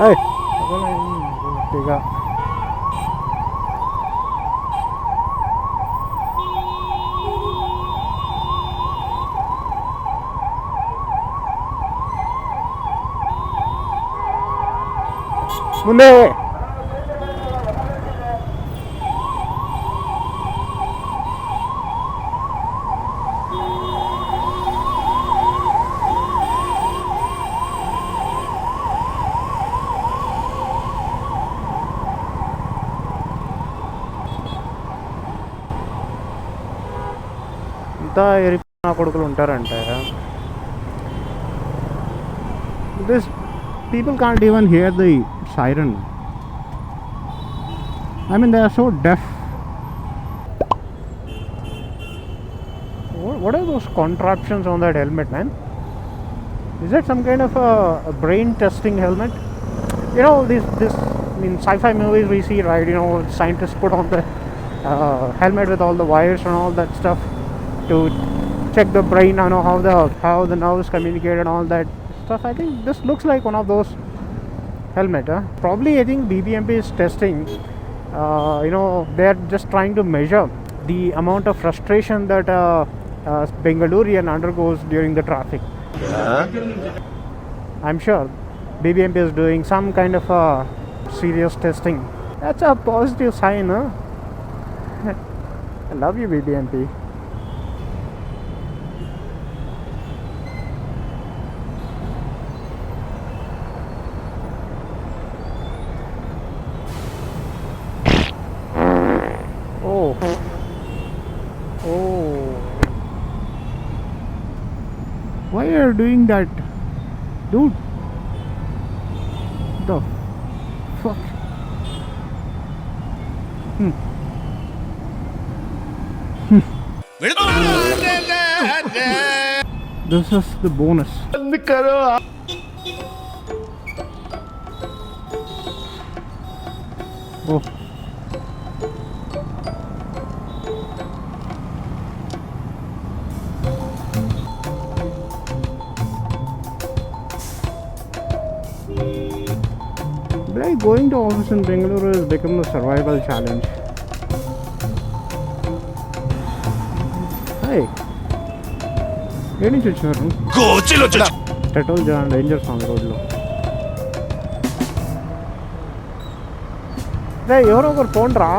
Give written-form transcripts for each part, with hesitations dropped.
ಏಯ್ ಈಗ ಮುಂದೆ ఇంత ఎరిపిన కొడుకులు ఉంటారంటే this people can't even hear the siren. I mean, they are so deaf. What are those contraptions on that helmet, man? Is that some kind of a brain testing helmet? You know, this I mean, sci-fi movies we see, right? You know, scientists put on the helmet with all the wires and all that stuff to check the brain. I know how the nerves communicate and all that stuff. I think this looks like one of those helmet. Probably I think BBMP is testing. You know, they're just trying to measure the amount of frustration that Bengaluru undergoes during the traffic. I'm sure BBMP is doing some kind of serious testing. That's a positive sign, huh? I love you, BBMP. Why are you doing that, dude? The fuck? This is the bonus. Oh. Like going to office in Bengaluru has become a survival challenge. Hi. Any chucharu? Go chilo chuch. Petrol jan dangers on the road lo. Hey, ఎవరో ఒకరు పోండ్రా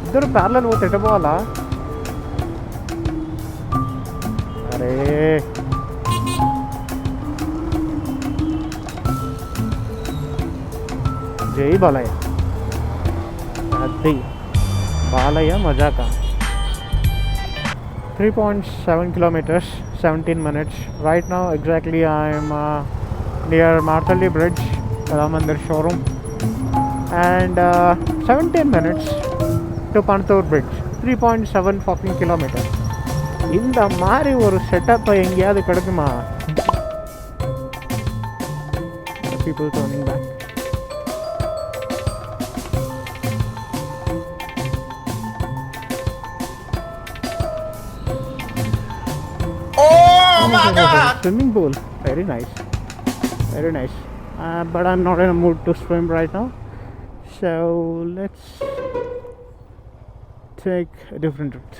ఇద్దరు parallel పోతే ఎట పోవాలా అరే జై బాలయ్య అది బాలయ్య మజాకా 3.7 kilometers 17 minutes right now. Exactly I am near Marthalli Bridge, Ramandir showroom, and 17 minutes to Pantur Bridge. 3.7 fucking kilometers. இந்த மாதிரி ஒரு செட்டப் எங்கேயாவது கிடைக்குமா? People turning back. Oh my god! Swimming pool. Very nice. Very nice. But I'm not in a mood to swim right now. So let's take a different route.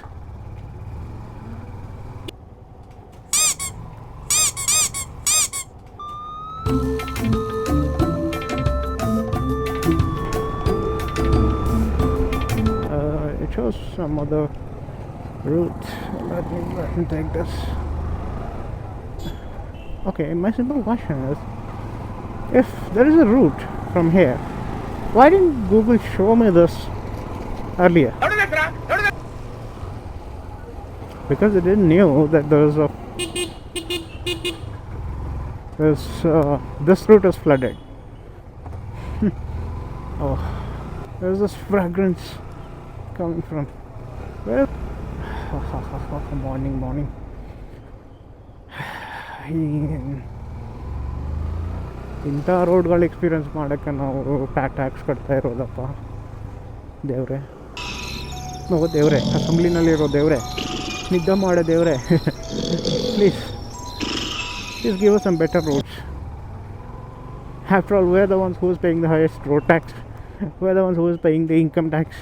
It shows some other route. Let me take this. Okay, my simple question is, if there is a route from here, why didn't Google show me this earlier? Because it didn't know that this route is flooded. Oh, there's this fragrance coming from where? Morning. ಇಂಥ ರೋಡ್ಗಳು experience ಮಾಡೋಕ್ಕೆ ನಾವು tax ಕಟ್ತಾ ಇರೋದಪ್ಪ ದೇವ್ರೆ. ನಾವು ದೇವ್ರೆ, ಅಸೆಂಬ್ಲಿನಲ್ಲಿರೋ ದೇವ್ರೆ, ನಿದ್ದೆ ಮಾಡೋ ದೇವ್ರೆ, please give us some better roads. After all, we're the ones who's paying the highest road tax. We're the ones who's paying the income tax.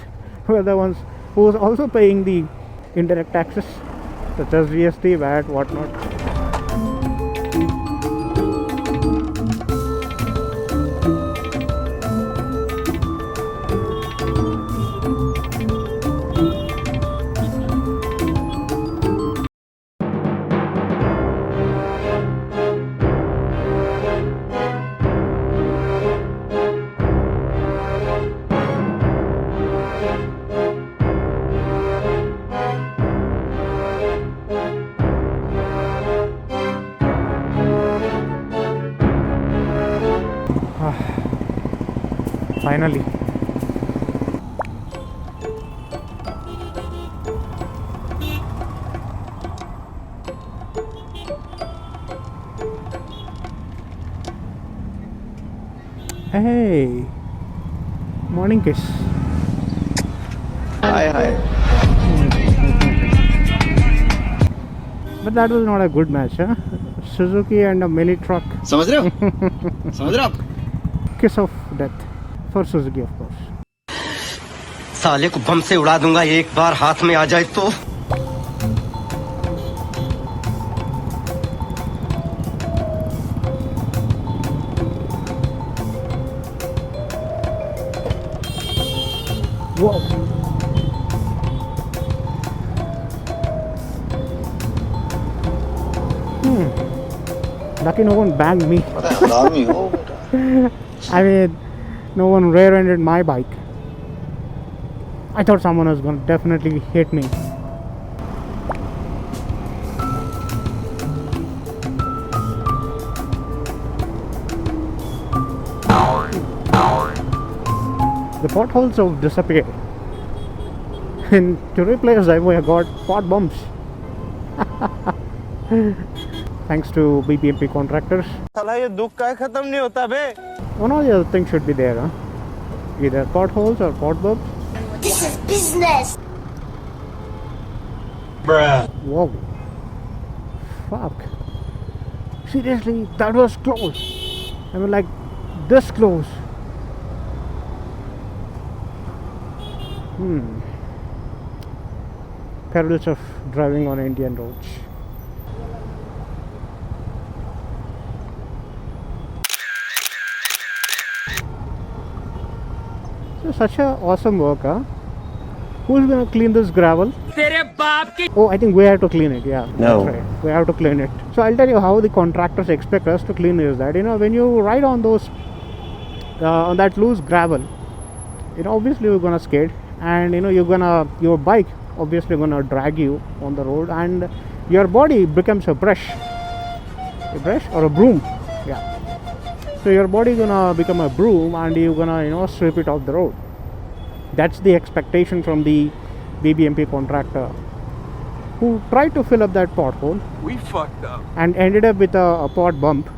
We're the ones who's also paying the indirect taxes, such as GST, VAT, whatnot. Finally. Hey, morning kiss. Hi. But that was not a good match, huh? Suzuki and a mini truck. समझ रहे हो आप? Kiss of death for Suzuki, of course. साले को बम से उड़ा दूंगा एक बार हाथ में आ जाए तो। Whoa. Lucky no one banged me. I mean, no one rear-ended my bike. I thought someone was going to definitely hit me. The potholes have disappeared. And to replace them, we have got pot bumps. Thanks to BPMP contractors. One or the other thing should be there, huh? Either potholes or pot bumps. This is business. Bruh. Whoa. Fuck. Seriously, that was close. I mean, like, this close. Perils of driving on Indian roads. So such a awesome work, huh? Who's gonna clean this gravel? Oh, I think we have to clean it. Yeah, No. that's right. We have to clean it. So I'll tell you how the contractors expect us to clean is that, when you ride on those on that loose gravel, obviously you're gonna skid, and your bike obviously gonna drag you on the road, and your body becomes a brush or a broom. Yeah. So your body gonna become a broom, and you're gonna sweep it off the road. That's the expectation from the BBMP contractor, who tried to fill up that pothole. We fucked up. And ended up with a pot bump,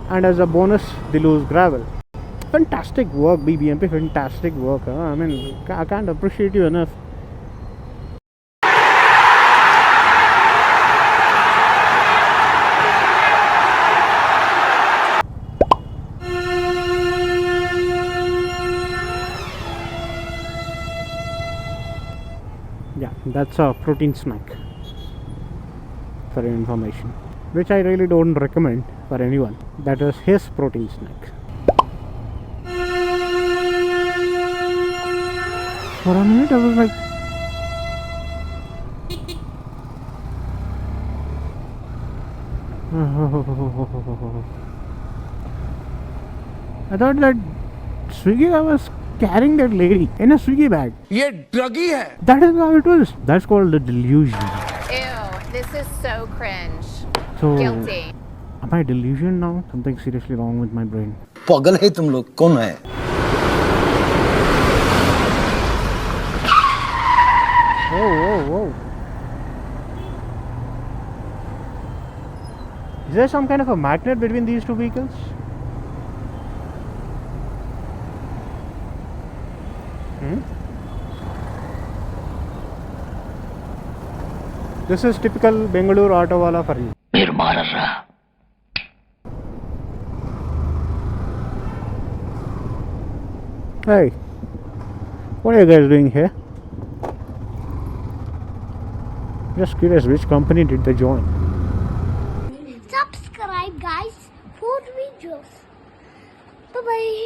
and as a bonus, the loose gravel. Fantastic work, BBMP. Fantastic work. Huh? I mean, I can't appreciate you enough. Yeah, that's a protein snack, for your information, which I really don't recommend for anyone. That is his protein snack. For a minute I was like, I thought that Swiggy guy was carrying that lady in a Swiggy bag. ये druggy है. That is how it was. That's called the delusion. Ew, this is so cringe. So, Guilty. am I delusion now? Something seriously wrong with my brain. पागल है तुम लोग कौन है? Whoa. Is there some kind of a magnet between these two vehicles? This is typical Bengaluru auto wala for you. Hey, what are you guys doing here? Just curious, which company did they join? Subscribe guys for videos. Bye bye.